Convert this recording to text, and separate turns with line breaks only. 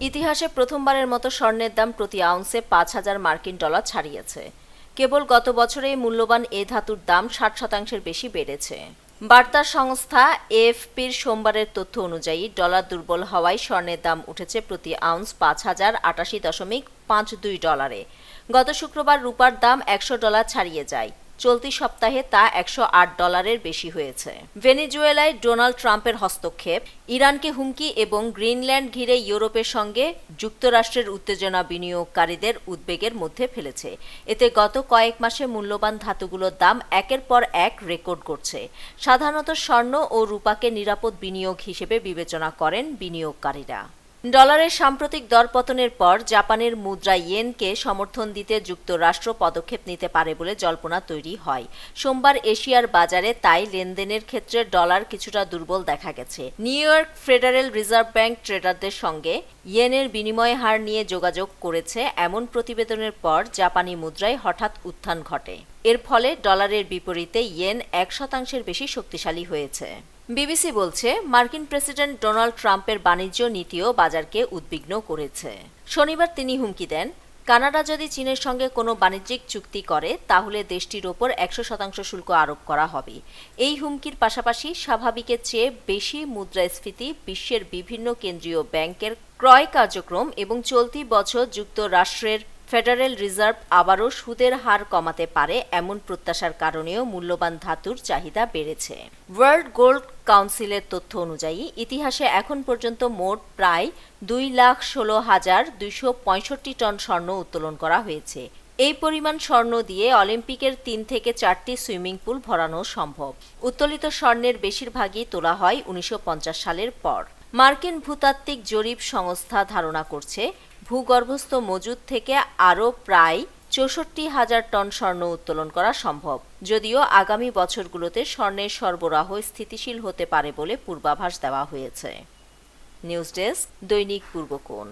ইতিহাসে প্রথমবারের মতো স্বর্ণের দাম প্রতি আউন্সে 5,000 মার্কিন ডলার ছাড়িয়েছে। কেবল গত বছরেই মূল্যবান এ ধাতুর দাম 60% বেশি বেড়েছে। বার্তা সংস্থা এএফপির সোমবারের তথ্য অনুযায়ী ডলার দুর্বল হওয়ায় স্বর্ণের দাম উঠেছে প্রতি আউন্স 5,088.52 ডলারে। গত শুক্রবার রূপার দাম $100 ছাড়িয়ে যায়। চলতি সপ্তাহে তা $108 বেশি হয়েছে। ভেনেজুয়েলায় ডোনাল্ড ট্রাম্পের হস্তক্ষেপ, ইরানকে হুমকি এবং গ্রিনল্যান্ড ঘিরে ইউরোপের সঙ্গে যুক্তরাষ্ট্রের উত্তেজনা বিনিয়োগকারীদের উদ্বেগের মধ্যে ফেলেছে। এতে গত কয়েক মাসে মূল্যবান ধাতুগুলোর দাম একের পর এক রেকর্ড করছে। সাধারণত স্বর্ণ ও রূপাকে নিরাপদ বিনিয়োগ হিসেবে বিবেচনা করেন বিনিয়োগকারীরা। ডলারের সাম্প্রতিক দরপতনের পর জাপানের মুদ্রা ইয়েনকে সমর্থন দিতে যুক্তরাষ্ট্র পদক্ষেপ নিতে পারে বলে জল্পনা তৈরি হয়। সোমবার এশিয়ার বাজারে তাই লেনদেনের ক্ষেত্রে ডলার কিছুটা দুর্বল দেখা গেছে। New York Federal Reserve Bank ট্রেডারদের সঙ্গে ইয়েনের বিনিময় হার নিয়ে যোগাযোগ করেছে এমন প্রতিবেদনের পর জাপানি মুদ্রায় হঠাৎ উত্থান ঘটে। এর ফলে ডলারের বিপরীতে ইয়েন 1% বেশি শক্তিশালী হয়েছে। বিবিসি বলছে, মার্কিন প্রেসিডেন্ট ডোনাল্ড ট্রাম্পের বাণিজ্য নীতিও বাজারকে উদ্বিগ্ন করেছে। শনিবার তিনি হুমকি দেন, কানাডা যদি চীনের সঙ্গে কোনো বাণিজ্যিক চুক্তি করে তাহলে দেশটির ওপর 100% শুল্ক আরোপ করা হবে। এই হুমকির পাশাপাশি স্বাভাবিকের চেয়ে বেশি মুদ্রাস্ফীতি, বিশ্বের বিভিন্ন কেন্দ্রীয় ব্যাংকের ক্রয় কার্যক্রম এবং চলতি বছর যুক্তরাষ্ট্রের ফেডারেল রিজার্ভ আবারও সুদের হার কমাতে পারে এমন প্রত্যাশার কারণেও মূল্যবান ধাতুর চাহিদা বেড়েছে। ওয়ার্ল্ড গোল্ড কাউন্সিলের তথ্য অনুযায়ী ইতিহাসে এখন পর্যন্ত মোট প্রায় 2,16,265 টন স্বর্ণ উত্তোলন করা হয়েছে। এই পরিমাণ স্বর্ণ দিয়ে অলিম্পিকের 3 থেকে 4টি সুইমিং পুল ভরানো সম্ভব। উত্তোলিত স্বর্ণের বেশিরভাগই তোলা হয় 1950 সালের পর। মার্কিন ভূতাত্ত্বিক জরিপ সংস্থা ধারণা করছে, ভূগর্ভস্থ মজুদ থেকে আরও প্রায় 64,000 টন স্বর্ণ উত্তোলন করা সম্ভব, যদিও আগামী বছরগুলোতে স্বর্ণের সরবরাহ স্থিতিশীল হতে পারে বলে পূর্বাভাস দেওয়া হয়েছে। নিউজ ডেস্ক, দৈনিক পূর্বকোণ।